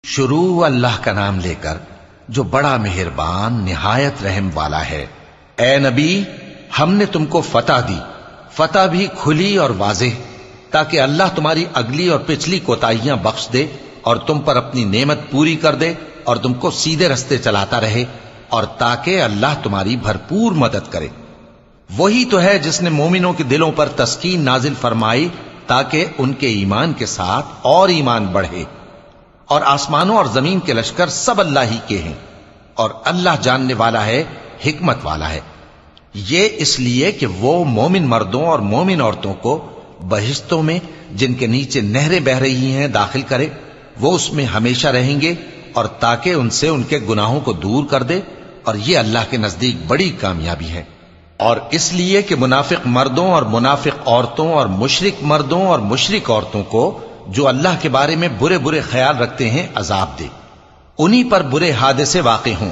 شروع اللہ کا نام لے کر جو بڑا مہربان نہایت رحم والا ہے۔ اے نبی، ہم نے تم کو فتح دی، فتح بھی کھلی اور واضح، تاکہ اللہ تمہاری اگلی اور پچھلی کوتاہیاں بخش دے اور تم پر اپنی نعمت پوری کر دے اور تم کو سیدھے رستے چلاتا رہے، اور تاکہ اللہ تمہاری بھرپور مدد کرے۔ وہی تو ہے جس نے مومنوں کے دلوں پر تسکین نازل فرمائی تاکہ ان کے ایمان کے ساتھ اور ایمان بڑھے، اور آسمانوں اور زمین کے لشکر سب اللہ ہی کے ہیں، اور اللہ جاننے والا ہے، حکمت والا ہے۔ یہ اس لیے کہ وہ مومن مردوں اور مومن عورتوں کو بہشتوں میں جن کے نیچے نہریں بہ رہی ہیں داخل کرے، وہ اس میں ہمیشہ رہیں گے، اور تاکہ ان سے ان کے گناہوں کو دور کر دے، اور یہ اللہ کے نزدیک بڑی کامیابی ہے۔ اور اس لیے کہ منافق مردوں اور منافق عورتوں اور مشرک مردوں اور مشرک عورتوں کو جو اللہ کے بارے میں برے برے خیال رکھتے ہیں عذاب دے، انہی پر برے حادثے واقع ہوں،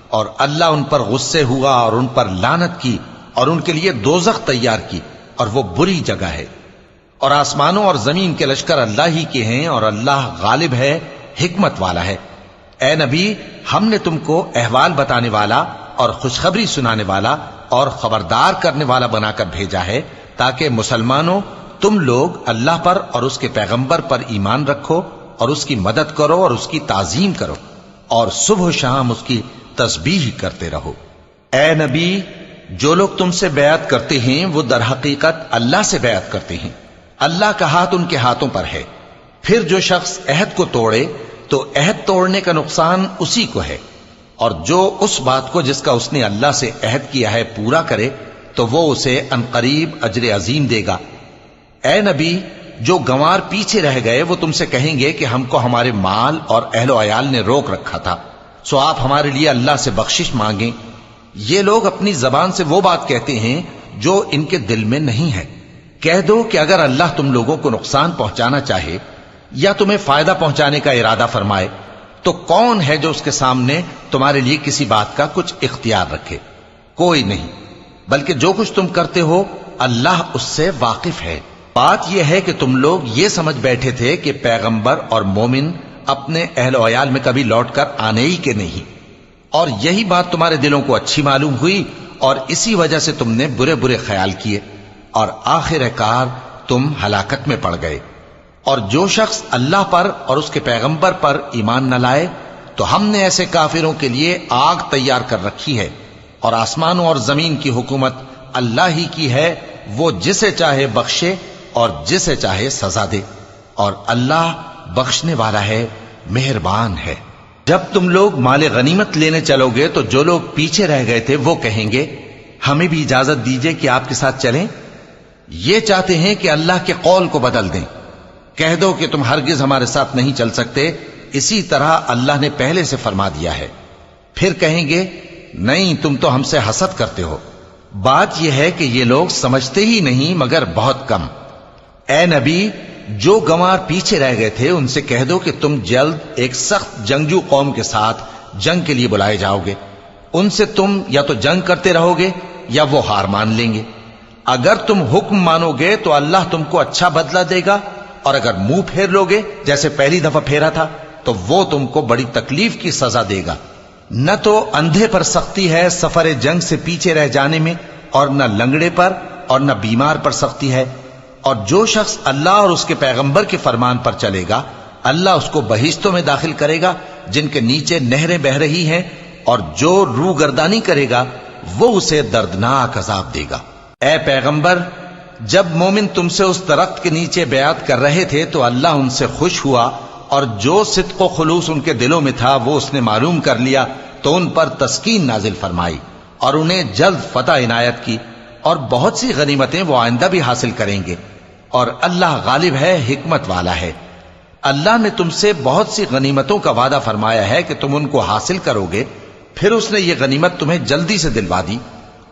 اور اللہ ان پر غصے ہوا اور ان پر لعنت کی اور ان کے لیے دوزخ تیار کی، اور وہ بری جگہ ہے۔ اور آسمانوں اور زمین کے لشکر اللہ ہی کے ہیں، اور اللہ غالب ہے، حکمت والا ہے۔ اے نبی، ہم نے تم کو احوال بتانے والا اور خوشخبری سنانے والا اور خبردار کرنے والا بنا کر بھیجا ہے، تاکہ مسلمانوں تم لوگ اللہ پر اور اس کے پیغمبر پر ایمان رکھو اور اس کی مدد کرو اور اس کی تعظیم کرو، اور صبح و شام اس کی تسبیح کرتے رہو۔ اے نبی، جو لوگ تم سے بیعت کرتے ہیں وہ در حقیقت اللہ سے بیعت کرتے ہیں، اللہ کا ہاتھ ان کے ہاتھوں پر ہے۔ پھر جو شخص عہد کو توڑے تو عہد توڑنے کا نقصان اسی کو ہے، اور جو اس بات کو جس کا اس نے اللہ سے عہد کیا ہے پورا کرے تو وہ اسے عنقریب اجر عظیم دے گا۔ اے نبی، جو گنوار پیچھے رہ گئے وہ تم سے کہیں گے کہ ہم کو ہمارے مال اور اہل و عیال نے روک رکھا تھا، سو آپ ہمارے لیے اللہ سے بخشش مانگیں۔ یہ لوگ اپنی زبان سے وہ بات کہتے ہیں جو ان کے دل میں نہیں ہے۔ کہہ دو کہ اگر اللہ تم لوگوں کو نقصان پہنچانا چاہے یا تمہیں فائدہ پہنچانے کا ارادہ فرمائے تو کون ہے جو اس کے سامنے تمہارے لیے کسی بات کا کچھ اختیار رکھے؟ کوئی نہیں، بلکہ جو کچھ تم کرتے ہو اللہ اس سے واقف ہے۔ بات یہ ہے کہ تم لوگ یہ سمجھ بیٹھے تھے کہ پیغمبر اور مومن اپنے اہل و عیال میں کبھی لوٹ کر آنے ہی کے نہیں، اور یہی بات تمہارے دلوں کو اچھی معلوم ہوئی، اور اسی وجہ سے تم نے برے برے خیال کیے، اور آخر کار تم ہلاکت میں پڑ گئے۔ اور جو شخص اللہ پر اور اس کے پیغمبر پر ایمان نہ لائے تو ہم نے ایسے کافروں کے لیے آگ تیار کر رکھی ہے، اور آسمانوں اور زمین کی حکومت اللہ ہی کی ہے، وہ جسے چاہے بخشے اور جسے چاہے سزا دے، اور اللہ بخشنے والا ہے، مہربان ہے۔ جب تم لوگ مال غنیمت لینے چلو گے تو جو لوگ پیچھے رہ گئے تھے وہ کہیں گے ہمیں بھی اجازت دیجئے کہ آپ کے ساتھ چلیں۔ یہ چاہتے ہیں کہ اللہ کے قول کو بدل دیں۔ کہہ دو کہ تم ہرگز ہمارے ساتھ نہیں چل سکتے، اسی طرح اللہ نے پہلے سے فرما دیا ہے۔ پھر کہیں گے نہیں، تم تو ہم سے حسد کرتے ہو۔ بات یہ ہے کہ یہ لوگ سمجھتے ہی نہیں مگر بہت کم۔ اے نبی، جو گنوار پیچھے رہ گئے تھے ان سے کہہ دو کہ تم جلد ایک سخت جنگجو قوم کے ساتھ جنگ کے لیے بلائے جاؤ گے، ان سے تم یا تو جنگ کرتے رہو گے یا وہ ہار مان لیں گے۔ اگر تم حکم مانو گے تو اللہ تم کو اچھا بدلہ دے گا، اور اگر منہ پھیر لو گے جیسے پہلی دفعہ پھیرا تھا تو وہ تم کو بڑی تکلیف کی سزا دے گا۔ نہ تو اندھے پر سختی ہے سفر جنگ سے پیچھے رہ جانے میں، اور نہ لنگڑے پر اور نہ بیمار پر سختی ہے۔ اور جو شخص اللہ اور اس کے پیغمبر کے فرمان پر چلے گا اللہ اس کو بہشتوں میں داخل کرے گا جن کے نیچے نہریں بہ رہی ہیں، اور جو روگردانی کرے گا وہ اسے دردناک عذاب دے گا۔ اے پیغمبر، جب مومن تم سے اس درخت کے نیچے بیعت کر رہے تھے تو اللہ ان سے خوش ہوا، اور جو صدق و خلوص ان کے دلوں میں تھا وہ اس نے معلوم کر لیا تو ان پر تسکین نازل فرمائی، اور انہیں جلد فتح عنایت کی، اور بہت سی غنیمتیں وہ آئندہ بھی حاصل کریں گے، اور اللہ غالب ہے، حکمت والا ہے۔ اللہ نے تم سے بہت سی غنیمتوں کا وعدہ فرمایا ہے کہ تم ان کو حاصل کرو گے، پھر اس نے یہ غنیمت تمہیں جلدی سے دلوا دی،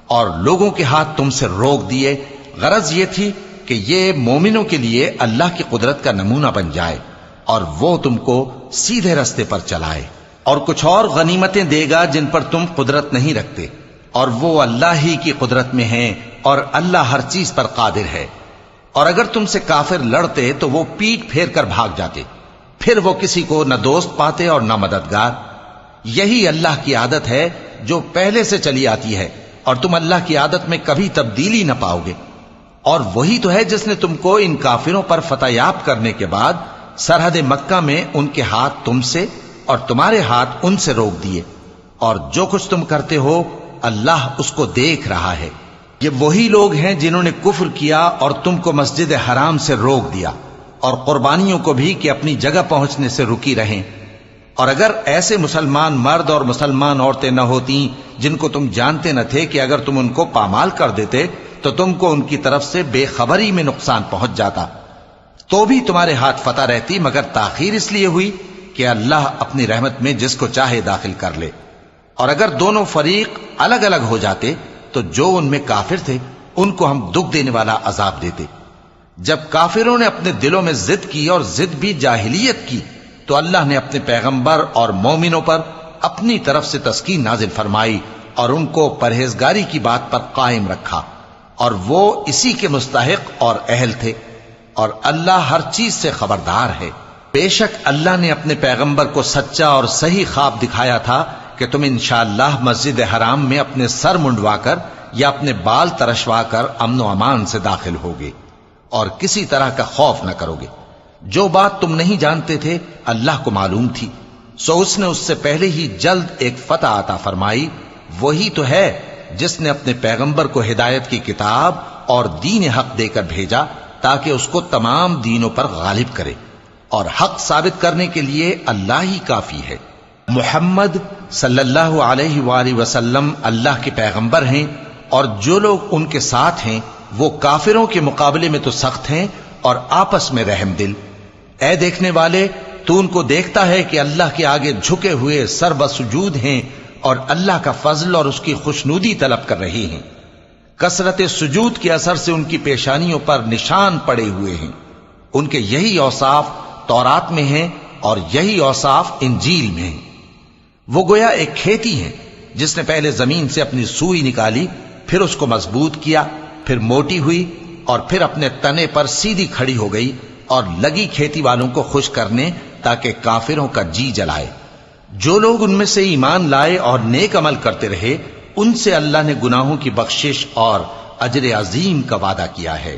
اور لوگوں کے ہاتھ تم سے روک دیے۔ غرض یہ تھی کہ یہ مومنوں کے لیے اللہ کی قدرت کا نمونہ بن جائے، اور وہ تم کو سیدھے رستے پر چلائے۔ اور کچھ اور غنیمتیں دے گا جن پر تم قدرت نہیں رکھتے، اور وہ اللہ ہی کی قدرت میں ہیں، اور اللہ ہر چیز پر قادر ہے۔ اور اگر تم سے کافر لڑتے تو وہ پیٹ پھیر کر بھاگ جاتے، پھر وہ کسی کو نہ دوست پاتے اور نہ مددگار۔ یہی اللہ کی عادت ہے جو پہلے سے چلی آتی ہے، اور تم اللہ کی عادت میں کبھی تبدیلی نہ پاؤ گے۔ اور وہی تو ہے جس نے تم کو ان کافروں پر فتح یاب کرنے کے بعد سرحد مکہ میں ان کے ہاتھ تم سے اور تمہارے ہاتھ ان سے روک دیے، اور جو کچھ تم کرتے ہو اللہ اس کو دیکھ رہا ہے۔ یہ وہی لوگ ہیں جنہوں نے کفر کیا اور تم کو مسجد حرام سے روک دیا، اور قربانیوں کو بھی کہ اپنی جگہ پہنچنے سے رکی رہیں۔ اور اگر ایسے مسلمان مرد اور مسلمان عورتیں نہ ہوتی جن کو تم جانتے نہ تھے کہ اگر تم ان کو پامال کر دیتے تو تم کو ان کی طرف سے بے خبری میں نقصان پہنچ جاتا، تو بھی تمہارے ہاتھ فتح رہتی، مگر تاخیر اس لیے ہوئی کہ اللہ اپنی رحمت میں جس کو چاہے داخل کر لے۔ اور اگر دونوں فریق الگ الگ ہو جاتے تو جو ان میں کافر تھے ان کو ہم دکھ دینے والا عذاب دیتے۔ جب کافروں نے اپنے دلوں میں ضد کی اور ضد بھی جاہلیت کی تو اللہ نے اپنے پیغمبر اور مومنوں پر اپنی طرف سے تسکین نازل فرمائی اور ان کو پرہیزگاری کی بات پر قائم رکھا، اور وہ اسی کے مستحق اور اہل تھے، اور اللہ ہر چیز سے خبردار ہے۔ بے شک اللہ نے اپنے پیغمبر کو سچا اور صحیح خواب دکھایا تھا کہ تم انشاءاللہ مسجد حرام میں اپنے سر منڈوا کر یا اپنے بال ترشوا کر امن و امان سے داخل ہوگے اور کسی طرح کا خوف نہ کرو گے۔ جو بات تم نہیں جانتے تھے اللہ کو معلوم تھی، سو اس نے اس سے پہلے ہی جلد ایک فتح عطا فرمائی۔ وہی تو ہے جس نے اپنے پیغمبر کو ہدایت کی کتاب اور دین حق دے کر بھیجا تاکہ اس کو تمام دینوں پر غالب کرے، اور حق ثابت کرنے کے لیے اللہ ہی کافی ہے۔ محمد صلی اللہ علیہ وآلہ وسلم اللہ کے پیغمبر ہیں، اور جو لوگ ان کے ساتھ ہیں وہ کافروں کے مقابلے میں تو سخت ہیں اور آپس میں رحم دل۔ اے دیکھنے والے، تو ان کو دیکھتا ہے کہ اللہ کے آگے جھکے ہوئے سر بسجود ہیں اور اللہ کا فضل اور اس کی خوشنودی طلب کر رہے ہیں۔ کثرت سجود کے اثر سے ان کی پیشانیوں پر نشان پڑے ہوئے ہیں۔ ان کے یہی اوصاف تورات میں ہیں اور یہی اوصاف انجیل میں ہیں۔ وہ گویا ایک کھیتی ہے جس نے پہلے زمین سے اپنی سوئی نکالی، پھر اس کو مضبوط کیا، پھر موٹی ہوئی، اور پھر اپنے تنے پر سیدھی کھڑی ہو گئی، اور لگی کھیتی والوں کو خوش کرنے تاکہ کافروں کا جی جلائے۔ جو لوگ ان میں سے ایمان لائے اور نیک عمل کرتے رہے ان سے اللہ نے گناہوں کی بخشش اور اجر عظیم کا وعدہ کیا ہے۔